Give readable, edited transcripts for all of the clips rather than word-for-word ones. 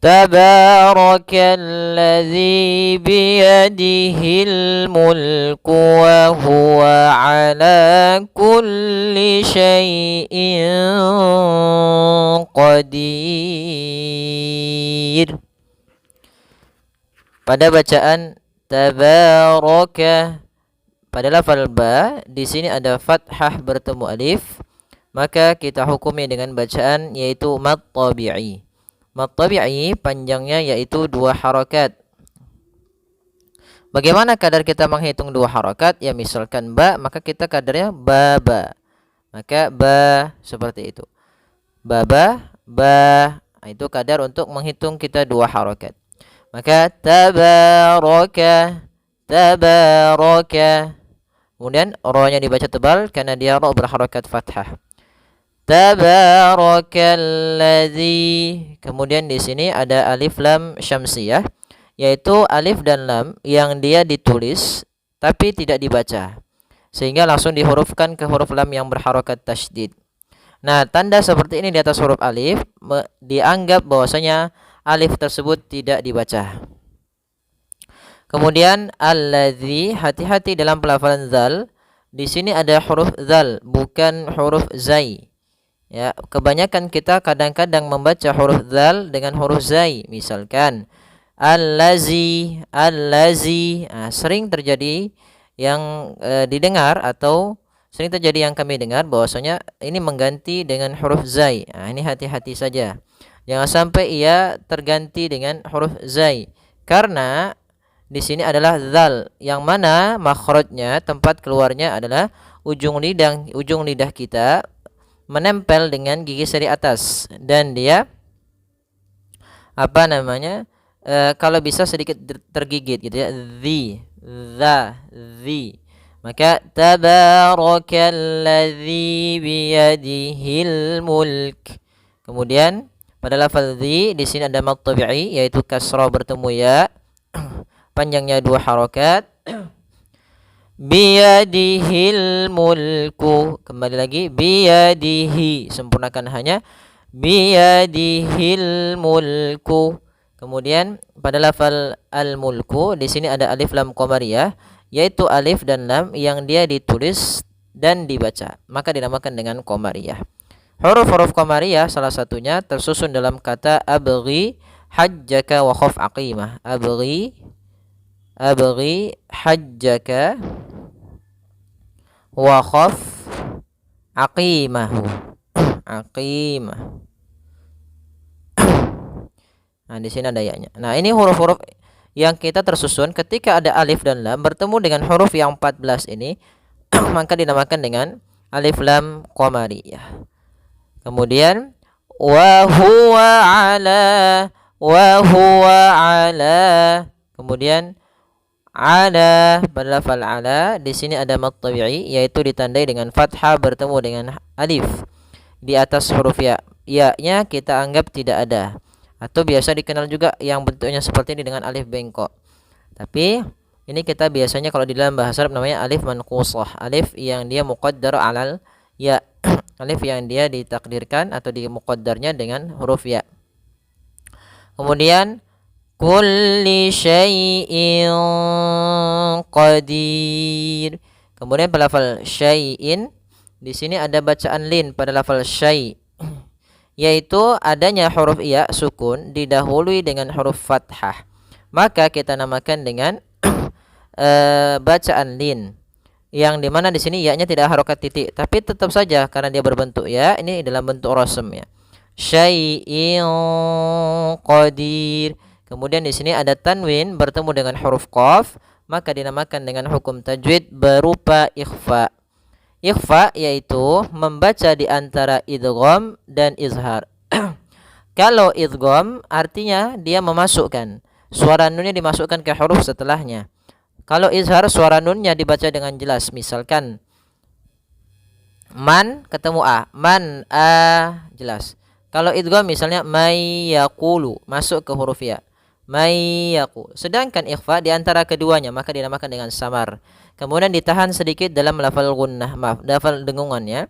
Tabarakalladzi biyadihil mulku wa huwa ala kulli syai'in qadir. Pada bacaan tabaraka, pada lafal ba di sini ada fathah bertemu alif, maka kita hukumi dengan bacaan yaitu mad tabi'i. Mad tabi'i panjangnya yaitu 2 harakat. Bagaimana kadar kita menghitung 2 harakat? Ya misalkan ba, maka kita kadarnya baba. Maka ba seperti itu. Baba, ba. Itu kadar untuk menghitung kita 2 harakat. Maka tabaraka, tabaraka. Kemudian ra-nya dibaca tebal karena dia ra berharakat fathah. Tabarakalladzi. Kemudian di sini ada alif lam syamsiyah, yaitu alif dan lam yang dia ditulis tapi tidak dibaca, sehingga langsung dihurufkan ke huruf lam yang berharakat tasydid. Nah, tanda seperti ini di atas huruf alif dianggap bahwasanya alif tersebut tidak dibaca. Kemudian alladzi, hati-hati dalam pelafalan zal. Di sini ada huruf zal, bukan huruf zai. Ya, kebanyakan kita kadang-kadang membaca huruf zal dengan huruf zai. Misalkan allazi, allazi. Nah, sering terjadi yang didengar atau sering terjadi yang kami dengar bahwasanya ini mengganti dengan huruf zai. Nah, ini hati-hati saja. Jangan sampai ia terganti dengan huruf zai. Karena di sini adalah zal yang mana makhrajnya, tempat keluarnya adalah ujung lidah kita menempel dengan gigi seri atas, dan dia kalau bisa sedikit tergigit gitu ya, zi. Maka tabarakalladzi biyadihil mulk. Kemudian pada lafaz zi di sini ada mad tabi'i yaitu kasrah bertemu ya, panjangnya 2 harakat. Biyadihil mulku, kembali lagi biyadihi, sempurnakan hanya biyadihil mulku. Kemudian pada lafal al mulku di sini ada alif lam qamariyah, yaitu alif dan lam yang dia ditulis dan dibaca, maka dinamakan dengan qamariyah. Huruf-huruf qamariyah salah satunya tersusun dalam kata abghi hajjaka wa khaf aqimah. Abghi hajjaka wa khaf aqimahu. Aqimah. Nah, di sini ada ya-nya. Nah, ini huruf-huruf yang kita tersusun ketika ada alif dan lam bertemu dengan huruf yang 14 ini maka dinamakan dengan alif lam qamariyah. Kemudian wa huwa ala. Kemudian ala, pada lafal ala di sini ada mad tabi'i yaitu ditandai dengan fathah bertemu dengan alif di atas huruf ya. Ya-nya kita anggap tidak ada, atau biasa dikenal juga yang bentuknya seperti ini dengan alif bengkok. Tapi ini kita biasanya kalau di dalam bahasa Arab namanya alif manqusah, alif yang dia muqaddar alal ya, alif yang dia ditakdirkan atau dimuqaddarnya dengan huruf ya. Kemudian kulli syai'in qadir. Kemudian pada lafal syai'in di sini ada bacaan lin pada lafal syai', yaitu adanya huruf ya sukun didahului dengan huruf fathah. Maka kita namakan dengan bacaan lin, yang dimana di sini ya-nya tidak harokat titik, tapi tetap saja karena dia berbentuk ya, ini dalam bentuk rasm ya. Syai'in qadir. Kemudian di sini ada tanwin bertemu dengan huruf qaf, maka dinamakan dengan hukum tajwid berupa ikhfa. Ikhfa yaitu membaca di antara idgham dan izhar. Kalau idgham artinya dia memasukkan suara nunnya, dimasukkan ke huruf setelahnya. Kalau izhar suara nunnya dibaca dengan jelas. Misalkan man ketemu a, man a, jelas. Kalau idgham misalnya may yaqulu, masuk ke huruf ya. May yaqul. Sedangkan ikhfa di antara keduanya maka dinamakan dengan samar. Kemudian ditahan sedikit dalam lafal gunnah, lafal dengungannya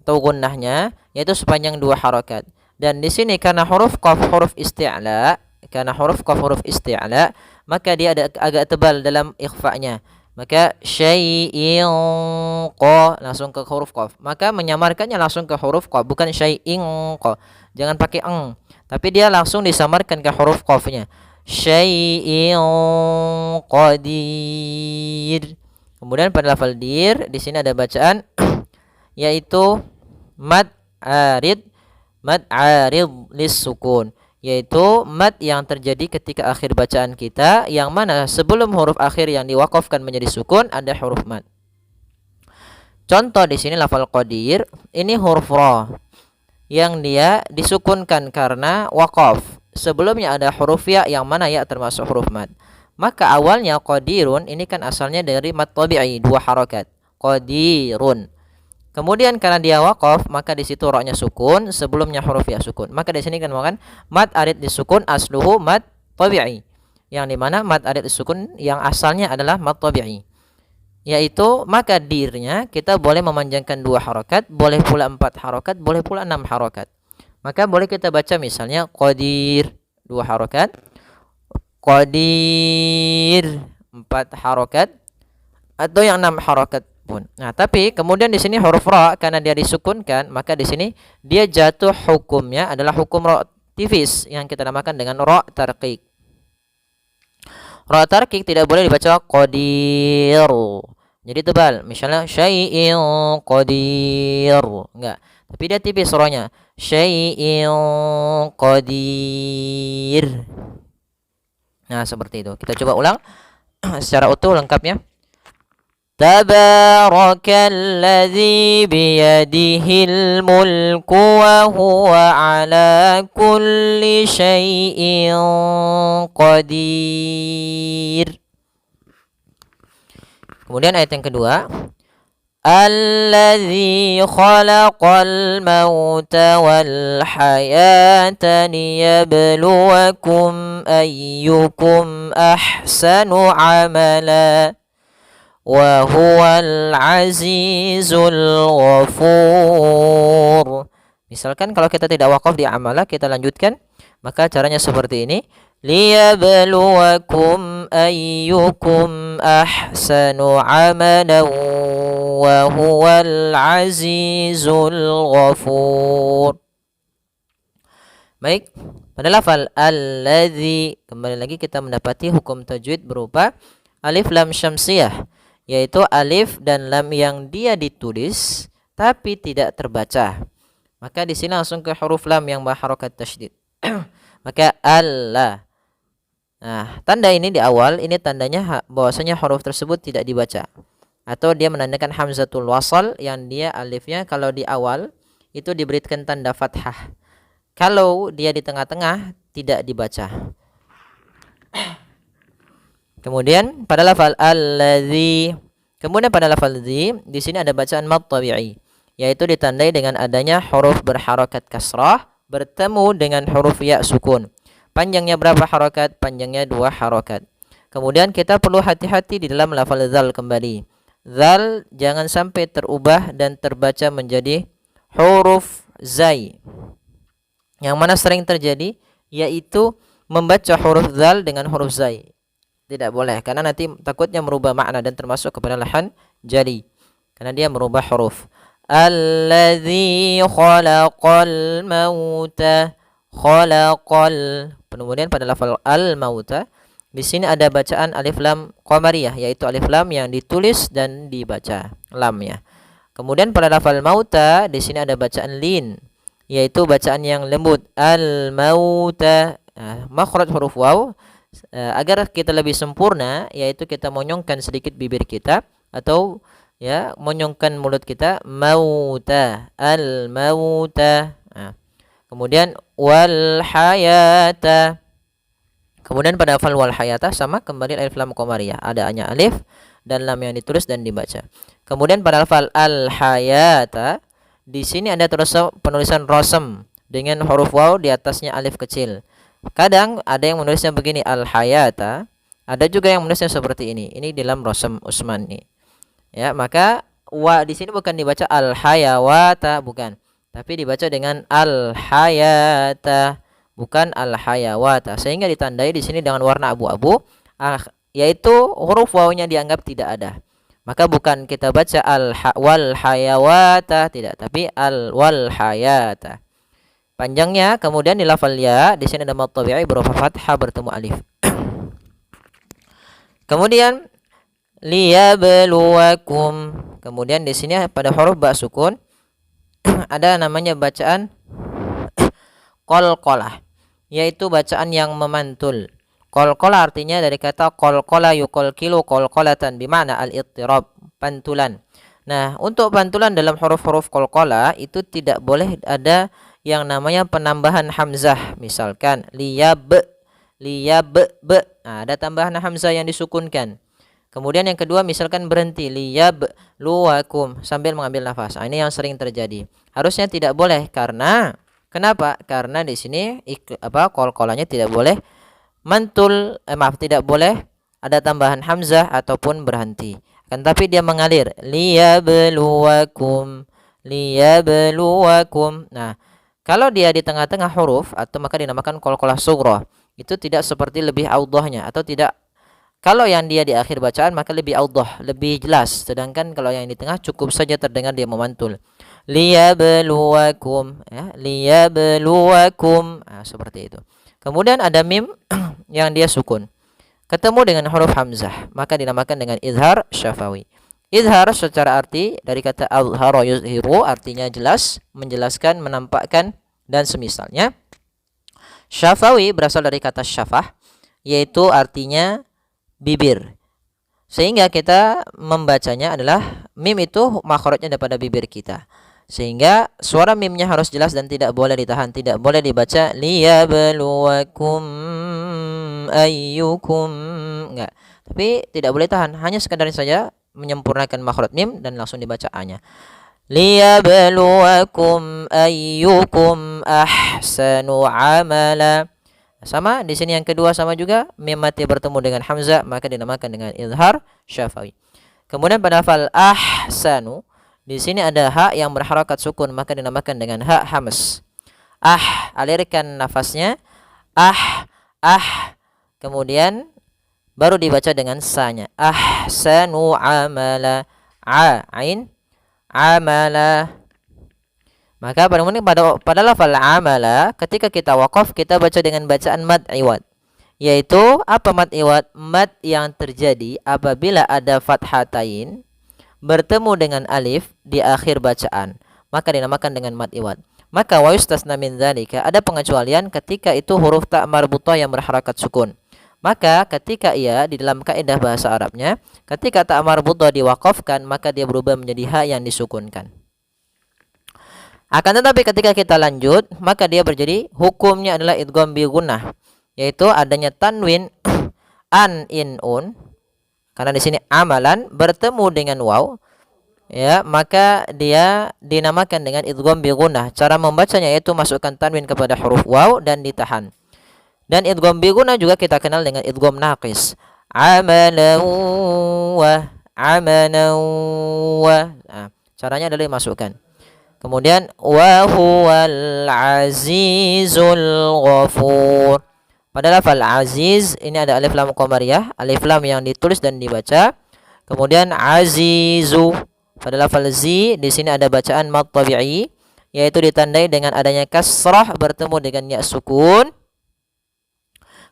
atau gunnahnya, yaitu sepanjang 2 harakat. Dan di sini karena huruf qaf huruf isti'la, karena huruf qaf huruf isti'la, maka dia ada agak tebal dalam ikhfa'nya. Maka syai'in qa langsung ke huruf qaf. Maka menyamarkannya langsung ke huruf qaf, bukan syai'in qa. Jangan pakai eng, tapi dia langsung disamarkan ke huruf qafnya. Syai'in qadir. Kemudian pada lafal dir di sini ada bacaan yaitu mad arid lis sukun, yaitu mad yang terjadi ketika akhir bacaan kita, yang mana sebelum huruf akhir yang diwakafkan menjadi sukun ada huruf mad. Contoh di sini lafal qadir, ini huruf ra yang dia disukunkan karena wakaf. Sebelumnya ada huruf ya yang mana ya termasuk huruf mad. Maka awalnya qadirun ini kan asalnya dari mad tabi'i, 2 harakat. Qadirun. Kemudian karena dia waqaf, maka di situ ra-nya sukun, sebelumnya huruf ya sukun. Maka di sini kan mad arid disukun asluhu mad tabi'i. Yang di mana mad arid disukun yang asalnya adalah mad tabi'i. Yaitu maka dirnya kita boleh memanjangkan 2 harakat, boleh pula 4 harakat, boleh pula 6 harakat. Maka boleh kita baca misalnya qadir 2 harakat, qadir 4 harakat, atau yang 6 harakat pun. Nah, tapi kemudian di sini huruf ra karena dia disukunkan, maka di sini dia jatuh hukumnya adalah hukum ra tifis yang kita namakan dengan ra tarqiq. Ra tarqiq tidak boleh dibaca qadir. Jadi tebal. Misalnya syai'in qadir. Enggak. Tapi dia tipis ra-nya. Syai'in qadir. Nah, seperti itu. Kita coba ulang secara utuh lengkapnya. Tabarakalladzi biyadihil mulku wa huwa ala kulli syai'in qadir. Kemudian ayat yang kedua, alladzi khalaqal mauta wal hayata liyabluwakum ayyukum ahsanu amala wa huwal azizul ghafur. Misalkan kalau kita tidak wakaf di amala, kita lanjutkan, maka caranya seperti ini. Liyabluwakum ayyukum ahsanu amala wa huwal azizul ghafur. Baik, pada lafal alladzi kembali lagi kita mendapati hukum tajwid berupa alif lam syamsiyah, yaitu alif dan lam yang dia ditulis tapi tidak terbaca. Maka di sini langsung ke huruf lam yang berharakat tasydid. Maka Allah. Nah, tanda ini di awal ini tandanya bahwasanya huruf tersebut tidak dibaca. Atau dia menandakan hamzatul wasal yang dia alifnya kalau di awal itu diberikan tanda fathah. Kalau dia di tengah-tengah tidak dibaca. Kemudian pada lafal alladzi, kemudian pada lafal dzi di sini ada bacaan mad tabi'i, yaitu ditandai dengan adanya huruf berharakat kasrah bertemu dengan huruf ya sukun. Panjangnya berapa harakat? Panjangnya 2 harakat. Kemudian kita perlu hati-hati di dalam lafal zal kembali. Zal jangan sampai terubah dan terbaca menjadi huruf zai. Yang mana sering terjadi yaitu membaca huruf zal dengan huruf zai. Tidak boleh, karena nanti takutnya merubah makna dan termasuk kepada lahan jali, karena dia merubah huruf. Alladzi khalaqal mauta, khalaqal. Kemudian pada lafal al mauta di sini ada bacaan alif lam qamariyah, yaitu alif lam yang ditulis dan dibaca lamnya. Kemudian pada lafal mauta di sini ada bacaan lin, yaitu bacaan yang lembut, al mauta. Makhraj huruf waw agar kita lebih sempurna, yaitu kita monyongkan sedikit bibir kita atau ya monyongkan mulut kita, mauta, al mauta. Kemudian wal hayata. Kemudian pada lafal wal hayata sama kembali alif lam qamariyah, ada hanya alif dan lam yang ditulis dan dibaca. Kemudian pada lafal al hayata di sini ada penulisan rosem dengan huruf waw di atasnya alif kecil. Kadang ada yang menulisnya begini al hayata, ada juga yang menulisnya seperti ini. Ini dalam Rosem Usman nih. Ya, maka wa di sini bukan dibaca al hayawata, bukan. tapi dibaca dengan al-hayata, bukan al-hayawata, sehingga ditandai di sini dengan warna abu-abu, yaitu huruf wawunya dianggap tidak ada. Maka bukan kita baca wal hayawata, tidak, tapi al wal hayata. Panjangnya, kemudian di lafal ya, di sini ada mad tabi'i berupa fathah bertemu alif. Kemudian liyabluwakum. Kemudian di sini pada huruf ba sukun ada namanya bacaan qalqalah, yaitu bacaan yang memantul. Qalqalah artinya dari kata qalqala yuqalqilu qalqalatan bermakna al-ittirab, pantulan. Nah, untuk pantulan dalam huruf-huruf qalqalah itu tidak boleh ada yang namanya penambahan hamzah. Misalkan liyab, nah, ada tambahan hamzah yang disukunkan. Kemudian yang kedua misalkan berhenti liyab luwakum sambil mengambil nafas. Nah, ini yang sering terjadi. Harusnya tidak boleh, karena kenapa? Karena di sini qalqalahnya tidak boleh mantul, tidak boleh ada tambahan hamzah ataupun berhenti. Kan tapi dia mengalir liyabluwakum. Nah, kalau dia di tengah-tengah huruf atau maka dinamakan qalqalah sughra. Itu tidak seperti lebih audhahnya atau tidak. Kalau yang dia di akhir bacaan maka lebih audhah, lebih jelas. Sedangkan kalau yang di tengah cukup saja terdengar dia memantul. Liyabluwakum, ya, liyabluwakum. Nah, seperti itu. Kemudian ada mim yang dia sukun, ketemu dengan huruf hamzah, maka dinamakan dengan izhar syafawi. Izhar secara arti dari kata azhara yuzhiru, artinya jelas, menjelaskan, menampakkan dan semisalnya. Syafawi berasal dari kata syafah, yaitu artinya bibir. Sehingga kita membacanya adalah mim itu makhrajnya daripada bibir kita. Sehingga suara mimnya harus jelas dan tidak boleh ditahan, tidak boleh dibaca liyabluwakum ayyukum, enggak. Tapi tidak boleh tahan, hanya sekadar saja menyempurnakan makhraj mim dan langsung dibaca a-nya. Liyabluwakum ayyukum ahsanu amala. Sama di sini yang kedua sama juga, mim mati bertemu dengan hamzah maka dinamakan dengan izhar syafawi. Kemudian pada lafal ahsanu, di sini ada ha yang berharakat sukun maka dinamakan dengan ha hams. Alirkan nafasnya, kemudian baru dibaca dengan sa-nya. Ahsanu amala, ain amala. Maka pada lafal amala, ketika kita waqaf kita baca dengan bacaan mad iwad. Yaitu apa mad iwad? Mad yang terjadi apabila ada fathatain bertemu dengan alif di akhir bacaan, maka dinamakan dengan mad iwad. Maka wa yustasna min dzalika, ada pengecualian ketika itu huruf ta marbutah yang berharakat sukun. Maka ketika ia di dalam kaidah bahasa Arabnya, ketika ta marbutah diwaqafkan maka dia berubah menjadi ha yang disukunkan. Akan tetapi ketika kita lanjut, maka dia menjadi hukumnya adalah idgham bi gunnah, yaitu adanya tanwin an in un. Karena di sini amalan bertemu dengan waw, ya, maka dia dinamakan dengan idgham bi gunnah. Cara membacanya yaitu masukkan tanwin kepada huruf waw dan ditahan. Dan idgham bi gunnah juga kita kenal dengan idgham naqis. Amalan wa. Nah, caranya adalah dimasukkan. Kemudian wa huwal azizul ghafur. Pada lafal aziz ini ada alif lam qamariyah, alif lam yang ditulis dan dibaca. Kemudian azizu. Pada lafal zi di sini ada bacaan mad tabi'i, yaitu ditandai dengan adanya kasrah bertemu dengan ya sukun.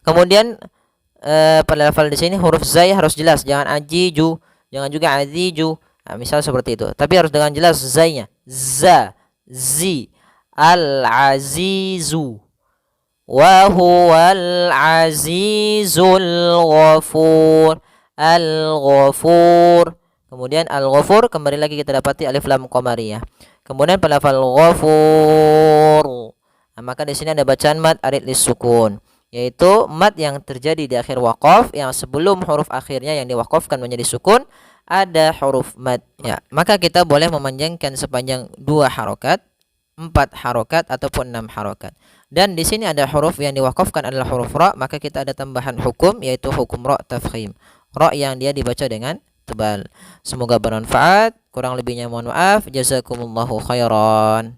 Kemudian pada lafal di sini huruf zai harus jelas, jangan ajiju, jangan juga aziju. Nah, misal seperti itu. Tapi harus dengan jelas zai-nya. Za, zi, al-azizu. Wa huwal azizul ghafur. Al-ghafur. Kemudian al-ghafur kembali lagi kita dapati alif lam qamariyah. Kemudian pada lafal ghafur. Nah, maka di sini ada bacaan mad arid lis sukun, yaitu mad yang terjadi di akhir waqaf, yang sebelum huruf akhirnya yang diwaqafkan menjadi sukun ada huruf mad, ya. Maka kita boleh memanjangkan sepanjang 2 harokat, 4 harokat ataupun 6 harokat. Dan di sini ada huruf yang diwaqafkan adalah huruf ra, maka kita ada tambahan hukum yaitu hukum ra tafkhim. Ra yang dia dibaca dengan tebal. Semoga bermanfaat. Kurang lebihnya mohon maaf. Jazakumullahu khairan.